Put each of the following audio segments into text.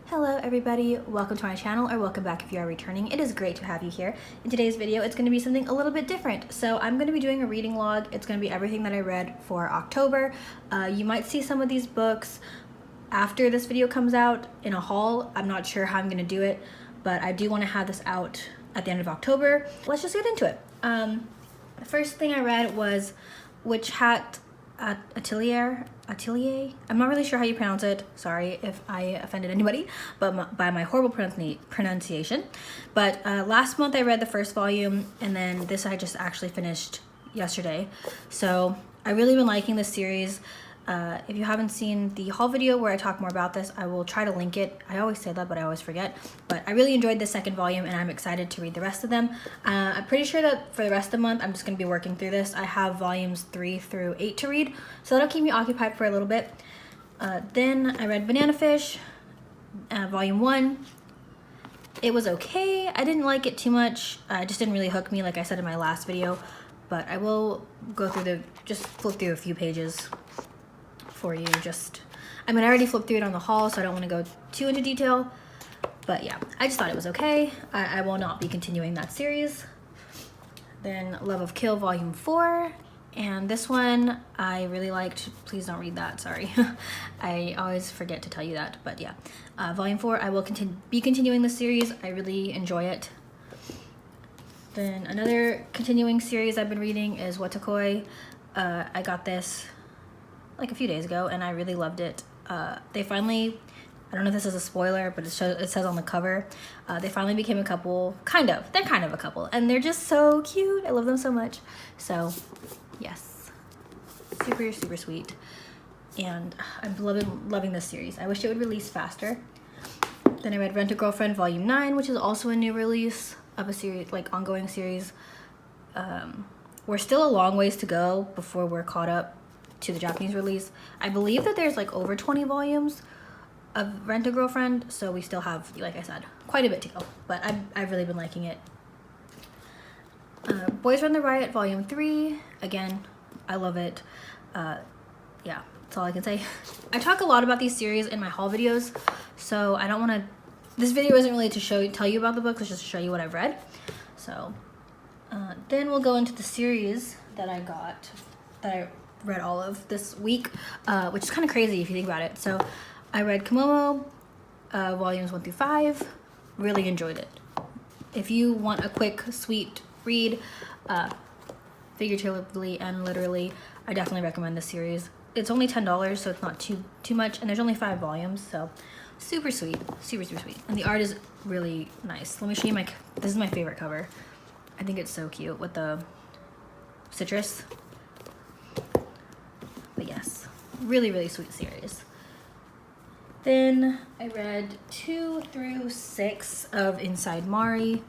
Hello everybody, welcome to my channel, or welcome back if you are returning. It is great to have you here. In today's video, it's going to be something a little bit different. So I'm going to be doing a reading log. It's going to be everything that I read for October. You might see some of these books after this video comes out in a haul. I'm not sure how I'm going to do it, but I do want to have this out at the end of October. Let's just get into it. The first thing I read was Witch Hat Atelier. I'm not really sure how you pronounce it. Sorry if I offended anybody, but by my horrible pronunciation. But last month I read the first volume, and then this I just actually finished yesterday. So I've really been liking this series. If you haven't seen the haul video where I talk more about this, I will try to link it. I always say that, but I always forget. But I really enjoyed the second volume, and I'm excited to read the rest of them. I'm pretty sure that for the rest of the month, I'm just going to be working through this. I have volumes 3 through 8 to read, so that'll keep me occupied for a little bit. Then I read Banana Fish, volume 1. It was okay. I didn't like it too much. It just didn't really hook me, like I said in my last video. But I will go through just flip through a few pages for you. I already flipped through it on the haul, so I don't want to go too into detail, but yeah, I just thought it was okay. I will not be continuing that series. Then Love of Kill volume 4, and this one I really liked. Please don't read that, sorry. I always forget to tell you that, but yeah, volume 4, I will be continuing the series. I really enjoy it. Then another continuing series I've been reading is Watakoi. I got this like a few days ago, and I really loved it. They finally, I don't know if this is a spoiler, but it says on the cover, they finally became a couple. They're kind of a couple, and they're just so cute. I love them so much. So yes, super, super sweet. And I'm loving this series. I wish it would release faster. Then I read Rent a Girlfriend volume 9, which is also a new release of a series, like ongoing series. We're still a long ways to go before we're caught up to the Japanese release. I believe that there's like over 20 volumes of Rent a Girlfriend, so we still have, like I said, quite a bit to go, but I've really been liking it. Boys Run the Riot volume 3, again, I love it. Yeah, that's all I can say. I talk a lot about these series in my haul videos, so I don't want to, this video isn't really to tell you about the books, it's just to show you what I've read. So then we'll go into the series that I got, that I read all of this week, which is kind of crazy if you think about it. So I read Kimomo volumes 1 through 5. Really enjoyed it. If you want a quick, sweet read, figuratively and literally, I definitely recommend this series. It's only $10, so it's not too much, and there's only 5 volumes, so super sweet, super, super sweet. And the art is really nice. Let me show you this is my favorite cover. I think it's so cute with the citrus. But yes, really, really sweet series. Then I read 2 through 6 of Inside Mari.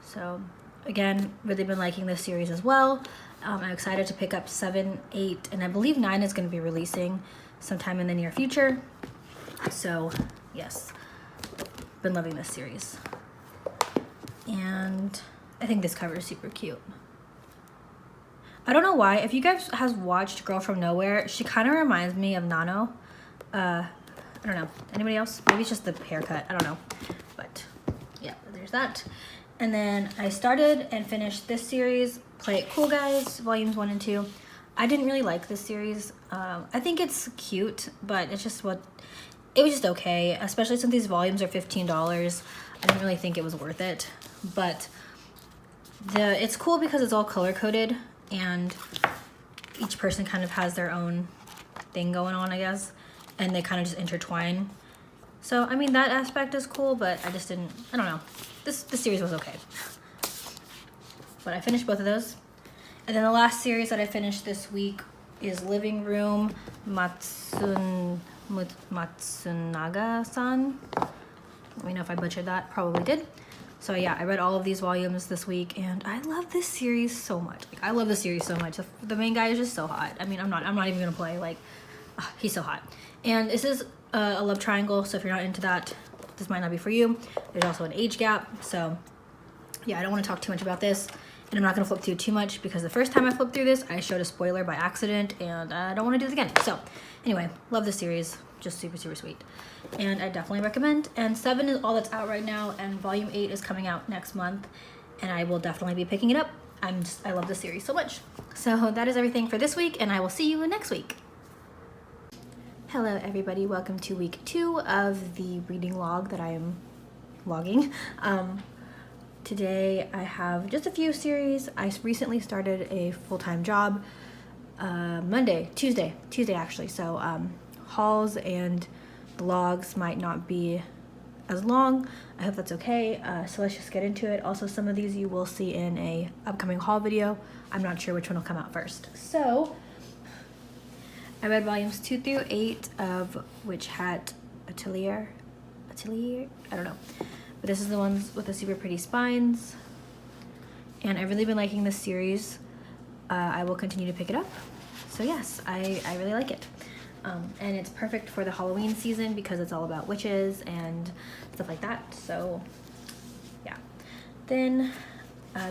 So again, really been liking this series as well. I'm excited to pick up 7, 8, and I believe 9 is going to be releasing sometime in the near future. So yes, been loving this series. And I think this cover is super cute. I don't know why. If you guys have watched Girl From Nowhere, she kind of reminds me of Nano. I don't know. Anybody else? Maybe it's just the haircut. I don't know. But yeah, there's that. And then I started and finished this series, Play It Cool Guys, volumes 1 and 2. I didn't really like this series. I think it's cute, but it's just it was just okay, especially since these volumes are $15. I didn't really think it was worth it. But it's cool because it's all color-coded, and each person kind of has their own thing going on, I guess, and they kind of just intertwine. So, I mean, that aspect is cool, but I don't know. This series was okay. But I finished both of those. And then the last series that I finished this week is Living Room Matsunaga-san. Let me know if I butchered that. Probably did. So yeah, I read all of these volumes this week, and I love this series so much. Like, I love this series so much. The main guy is just so hot. I mean, I'm not even gonna play. Like, he's so hot. And this is a love triangle, so if you're not into that, this might not be for you. There's also an age gap, so yeah, I don't want to talk too much about this. And I'm not gonna flip through too much because the first time I flipped through this, I showed a spoiler by accident and I don't wanna do this again. So anyway, love the series, just super, super sweet. And I definitely recommend. And 7 is all that's out right now, and volume 8 is coming out next month, and I will definitely be picking it up. I love the series so much. So that is everything for this week, and I will see you next week. Hello everybody, welcome to week 2 of the reading log that I am vlogging. Today I have just a few series. I recently started a full-time job Tuesday actually, so hauls and vlogs might not be as long. I hope that's okay. So let's just get into it. Also, some of these you will see in a upcoming haul video. I'm not sure which one will come out first. So I read volumes 2 through 8 of Witch Hat Atelier, I don't know. But this is the ones with the super pretty spines. And I've really been liking this series. I will continue to pick it up. So yes, I really like it. And it's perfect for the Halloween season because it's all about witches and stuff like that. So yeah. Then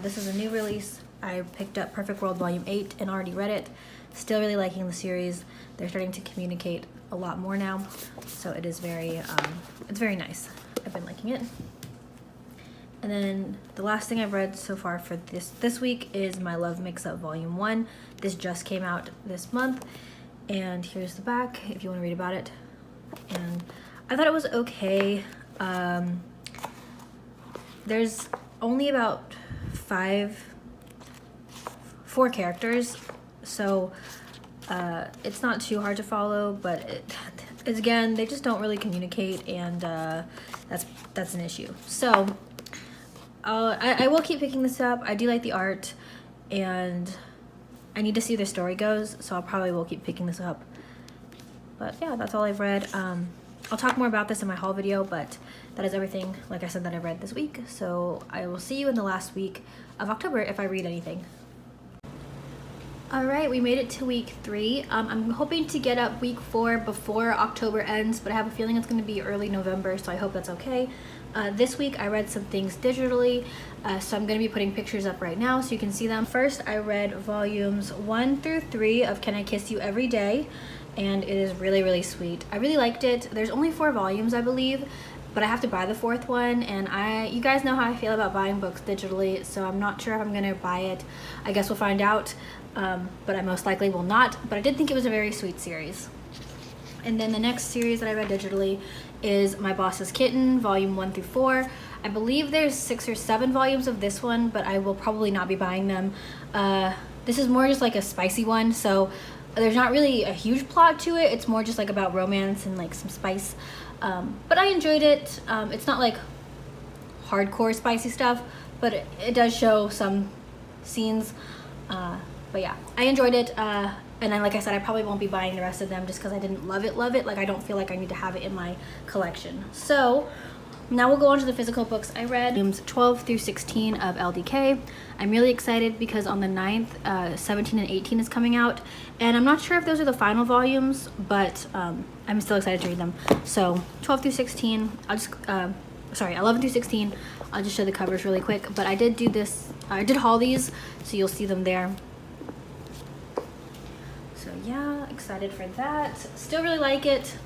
this is a new release. I picked up Perfect World Volume 8 and already read it. Still really liking the series. They're starting to communicate a lot more now. So it is it's very nice. I've been liking it. And then the last thing I've read so far for this week is My Love Mix-Up Volume 1. This just came out this month. And here's the back if you want to read about it. And I thought it was okay. There's only about 4 characters, so it's not too hard to follow, but it's again, they just don't really communicate, and that's an issue. So I will keep picking this up. I do like the art, and I need to see where the story goes, so I probably will keep picking this up. But yeah, that's all I've read. I'll talk more about this in my haul video, but that is everything, like I said, that I read this week. So I will see you in the last week of October if I read anything. All right, we made it to week 3. I'm hoping to get up week 4 before October ends, but I have a feeling it's going to be early November, so I hope that's okay. This week I read some things digitally, so I'm going to be putting pictures up right now so you can see them. First, I read volumes 1 through 3 of Can I Kiss You Every Day, and it is really, really sweet. I really liked it. There's only 4 volumes, I believe, but I have to buy the 4th one, and you guys know how I feel about buying books digitally, so I'm not sure if I'm going to buy it. I guess we'll find out, but I most likely will not, but I did think it was a very sweet series. And then the next series that I read digitally is My Boss's Kitten, volume 1 through 4. I believe there's 6 or 7 volumes of this one, but I will probably not be buying them. This is more just like a spicy one, so there's not really a huge plot to it. It's more just like about romance and like some spice. But I enjoyed it. It's not like hardcore spicy stuff, but it does show some scenes. But yeah, I enjoyed it. And then, like I said, I probably won't be buying the rest of them just because I didn't love it. Like, I don't feel like I need to have it in my collection. So now we'll go on to the physical books I read. Volumes 12 through 16 of LDK. I'm really excited because on the 9th, 17 and 18 is coming out. And I'm not sure if those are the final volumes, but I'm still excited to read them. So 12 through 16, 11 through 16. I'll just show the covers really quick. But I did do this, I did haul these, so you'll see them there. So yeah, excited for that. Still really like it.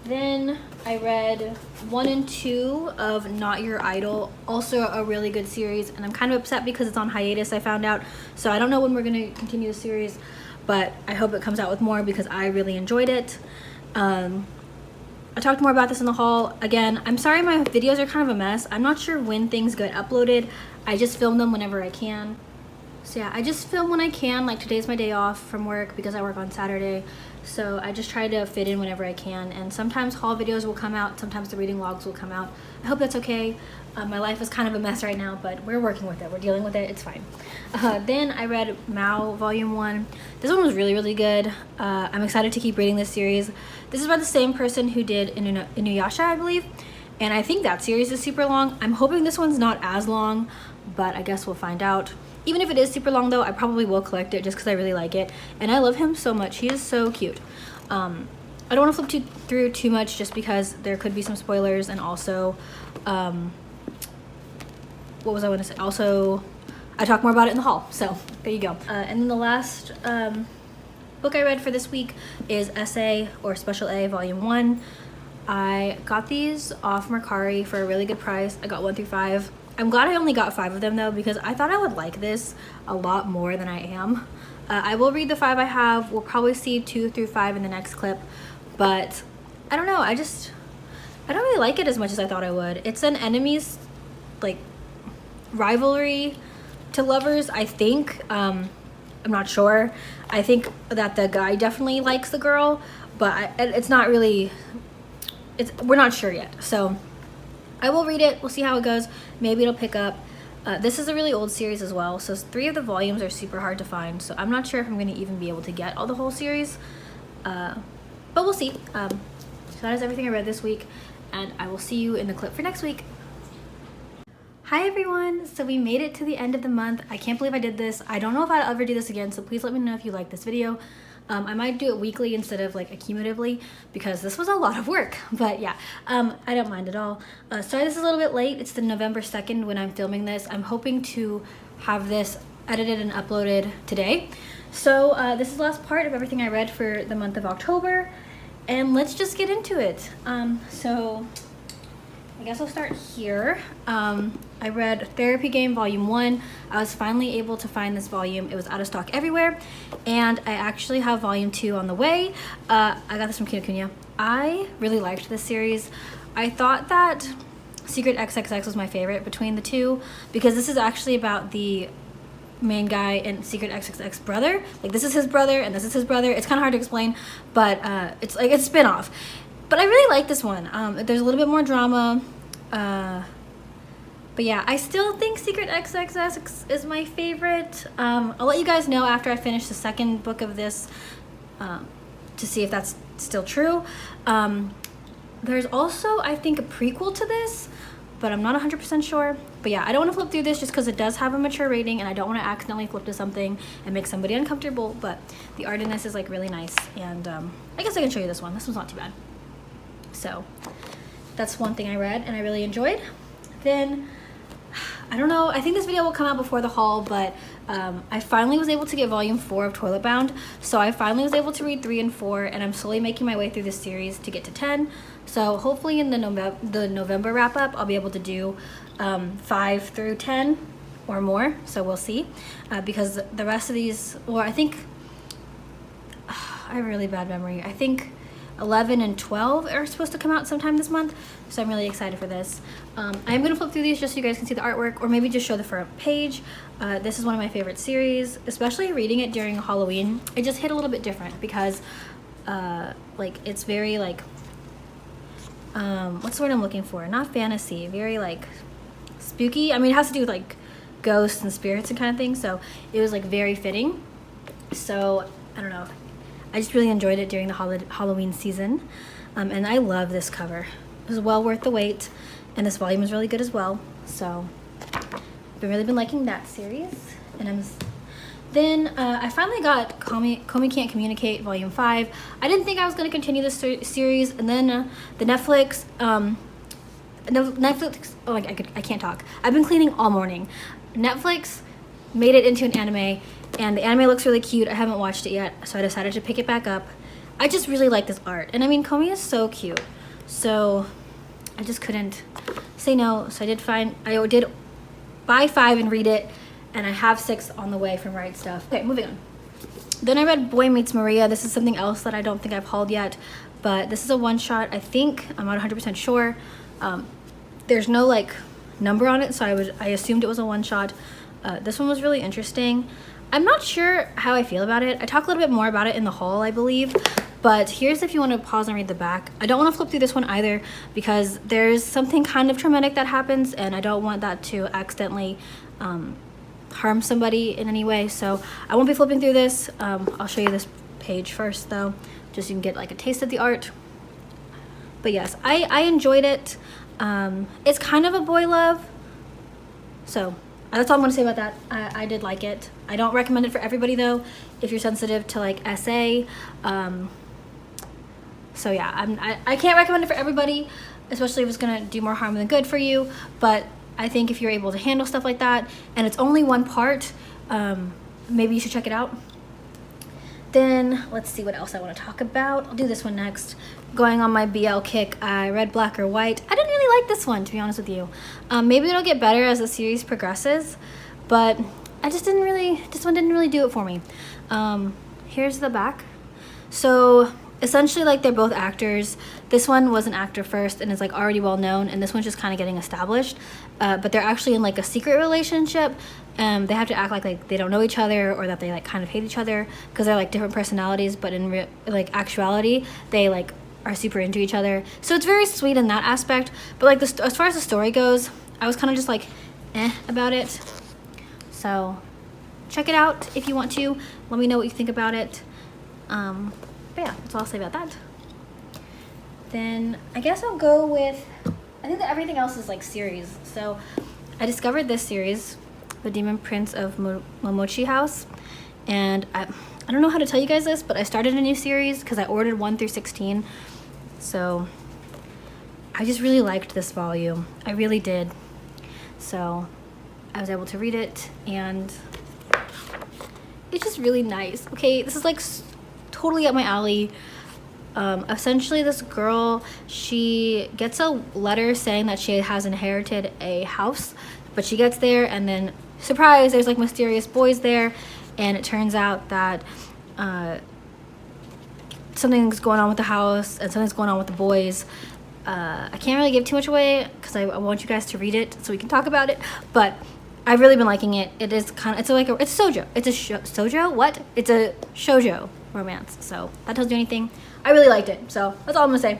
Then I read 1 and 2 of Not Your Idol, also a really good series, and I'm kind of upset because it's on hiatus, I found out. So I don't know when we're going to continue the series, but I hope it comes out with more because I really enjoyed it. I talked more about this in the haul. Again, I'm sorry my videos are kind of a mess. I'm not sure when things get uploaded. I just film them whenever I can. So yeah, I just film when I can. Like today's my day off from work because I work on Saturday. So I just try to fit in whenever I can. And sometimes haul videos will come out. Sometimes the reading logs will come out. I hope that's okay. My life is kind of a mess right now, but we're working with it. We're dealing with it. It's fine. Then I read Mao Volume 1. This one was really, really good. I'm excited to keep reading this series. This is by the same person who did Inuyasha, I believe. And I think that series is super long. I'm hoping this one's not as long, but I guess we'll find out. Even if it is super long though, I probably will collect it just because I really like it. And I love him so much. He is so cute. I don't want to flip through too much just because there could be some spoilers, and also, what was I going to say? Also, I talk more about it in the haul. So there you go. And then the last book I read for this week is Essay or Special A Volume 1. I got these off Mercari for a really good price. I got 1 through 5. I'm glad I only got 5 of them though, because I thought I would like this a lot more than I am. I will read the 5 I have. We'll probably see 2 through 5 in the next clip, but I don't know. I don't really like it as much as I thought I would. It's an enemies, like, rivalry to lovers, I think. I'm not sure. I think that the guy definitely likes the girl, but it's not really, we're not sure yet. So I will read it. We'll see how it goes. Maybe it'll pick up. This is a really old series as well, so 3 of the volumes are super hard to find, so I'm not sure if I'm going to even be able to get all the whole series, but we'll see. So that is everything I read this week, and I will see you in the clip for next week. Hi everyone! So we made it to the end of the month. I can't believe I did this. I don't know if I'll ever do this again, so please let me know if you like this video. I might do it weekly instead of like accumulatively, because this was a lot of work, but yeah, I don't mind at all. Sorry this is a little bit late. It's the November 2nd when I'm filming this. I'm hoping to have this edited and uploaded today. So this is the last part of everything I read for the month of October, and let's just get into it. So I guess I'll start here. I read Therapy Game Volume 1. I was finally able to find this volume. It was out of stock everywhere, and I actually have Volume 2 on the way. I got this from Kinokuniya. I really liked this series. I thought that Secret XXX was my favorite between the two, because this is actually about the main guy and Secret XXX brother. Like, this is his brother and this is his brother. It's kind of hard to explain, but it's like a spin-off. But I really like this one. There's a little bit more drama. But yeah, I still think Secret XXX is my favorite. I'll let you guys know after I finish the second book of this to see if that's still true. There's also, I think, a prequel to this, but I'm not 100% sure. But yeah, I don't want to flip through this just because it does have a mature rating, and I don't want to accidentally flip to something and make somebody uncomfortable, but the art in this is like really nice, and I guess I can show you this one. This one's not too bad. So that's one thing I read and I really enjoyed. Then, I don't know, I think this video will come out before the haul, but I finally was able to get Volume 4 of Toilet Bound. So I finally was able to read 3 and 4, and I'm slowly making my way through this series to get to 10. So hopefully in the November wrap up, I'll be able to do 5 through 10 or more. So we'll see, because the rest of these, or I think, I have a really bad memory. I think 11 and 12 are supposed to come out sometime this month, so I'm really excited for this. I'm going to flip through these just so you guys can see the artwork, or maybe just show the front page. This is one of my favorite series, especially reading it during Halloween. It just hit a little bit different because like, it's very like, what's the word I'm looking for? Not fantasy, very like spooky. I mean, it has to do with like ghosts and spirits and kind of thing, so it was like very fitting. So I don't know, I just really enjoyed it during the Halloween season, and I love this cover. It was well worth the wait, and this volume is really good as well. So I've really been liking that series, and then I finally got Komi Can't Communicate Volume 5. I didn't think I was going to continue this series, and then the Netflix, oh, I can't talk. I've been cleaning all morning. Netflix made it into an anime, and the anime looks really cute. I haven't watched it yet, so I decided to pick it back up. I just really like this art, and I mean, Komi is so cute, so I just couldn't say no. So I did buy 5 and read it, and I have 6 on the way from Right Stuff. Okay, moving on. Then I read Boy Meets Maria. This is something else that I don't think I've hauled yet, but this is a one-shot, I think. I'm not 100% sure. There's no like number on it, so I assumed it was a one-shot. This one was really interesting. I'm not sure how I feel about it. I talk a little bit more about it in the haul, I believe, but here's if you want to pause and read the back. I don't want to flip through this one either, because there's something kind of traumatic that happens, and I don't want that to accidentally harm somebody in any way, so I won't be flipping through this. I'll show you this page first though, just so you can get like a taste of the art. But yes, I enjoyed it. It's kind of a boy love, so that's all I'm going to say about that. I did like it. I don't recommend it for everybody though, if you're sensitive to like SA. So yeah, I can't recommend it for everybody, especially if it's going to do more harm than good for you, but I think if you're able to handle stuff like that, and it's only one part, maybe you should check it out. Then let's see what else I want to talk about. I'll do this one next. Going on my BL kick, I read Black or White. I didn't really like this one, to be honest with you. Maybe it'll get better as the series progresses, but this one didn't really do it for me. Here's the back. So essentially, like, they're both actors. This one was an actor first and is like already well known, and this one's just kind of getting established. But they're actually in like a secret relationship. They have to act like they don't know each other, or that they like kind of hate each other, because they're like different personalities, but in actuality they like are super into each other. So it's very sweet in that aspect. But like as far as the story goes, I was kind of just like about it. So check it out if you want to. Let me know what you think about it. But yeah, that's all I'll say about that. Then I guess I'll go with, I think that everything else is like series. So I discovered this series, The Demon Prince of Momochi House, and I don't know how to tell you guys this, but I started a new series because I ordered 1 through 16. So I just really liked this volume. I really did. So I was able to read it, and it's just really nice. Okay, this is like totally up my alley. Essentially, this girl, she gets a letter saying that she has inherited a house, but she gets there and then, surprise, there's like mysterious boys there, and it turns out that something's going on with the house and something's going on with the boys. I can't really give too much away because I want you guys to read it so we can talk about it, but I've really been liking it. It is kind of, it's sojo. It's a sojo? What? It's a shoujo romance. So that tells you anything. I really liked it. So that's all I'm gonna say.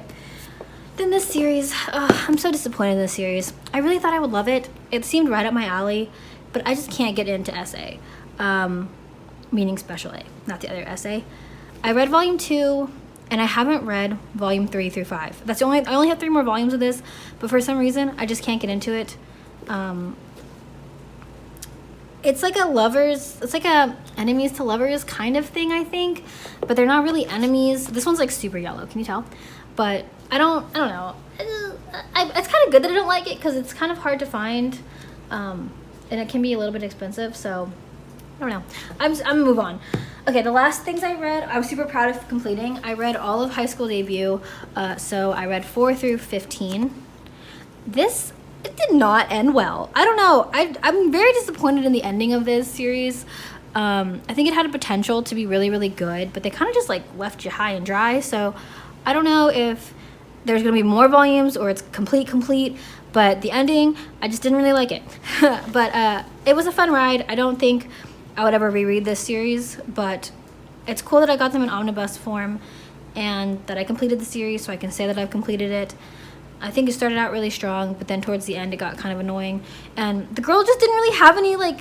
Then this series, I'm so disappointed in this series. I really thought I would love it. It seemed right up my alley, but I just can't get into SA, meaning special A, not the other SA. I read volume 2, and I haven't read volume 3 through 5. I only have 3 more volumes of this, but for some reason I just can't get into it. It's like a enemies to lovers kind of thing, I think, but they're not really enemies. This one's like super yellow, can you tell? But I don't know. It's kind of good that I don't like it because it's kind of hard to find, and it can be a little bit expensive. So I don't know. I'm gonna move on. Okay, the last things I read, I was super proud of completing. I read all of High School Debut, so I read 4 through 15. It did not end well. I don't know. I'm very disappointed in the ending of this series. I think it had a potential to be really, really good, but they kind of just like left you high and dry. So I don't know if there's gonna be more volumes or it's complete, but the ending, I just didn't really like it. But it was a fun ride. I don't think I would ever reread this series, but it's cool that I got them in omnibus form and that I completed the series, so I can say that I've completed it. I think it started out really strong, but then towards the end it got kind of annoying, and the girl just didn't really have any, like,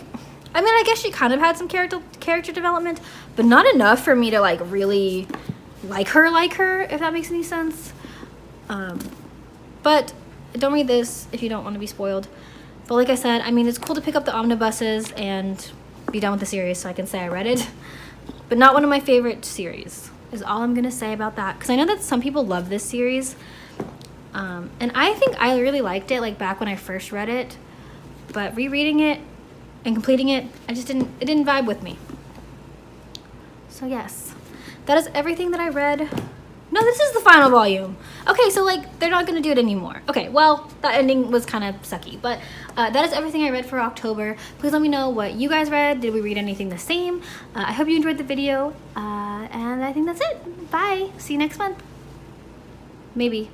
I mean, I guess she kind of had some character development, but not enough for me to like really like her, if that makes any sense. But don't read this if you don't want to be spoiled. But like I said, I mean, it's cool to pick up the omnibuses and be done with the series so I can say I read it, but not one of my favorite series is all I'm gonna say about that, because I know that some people love this series. And I think I really liked it, like, back when I first read it, but rereading it and completing it, it didn't vibe with me. So yes, that is everything that I read. No, this is the final volume. Okay, so like, they're not gonna do it anymore. Okay, well, that ending was kind of sucky, but that is everything I read for October. Please let me know what you guys read. Did we read anything the same? I hope you enjoyed the video, and I think that's it. Bye, see you next month. Maybe.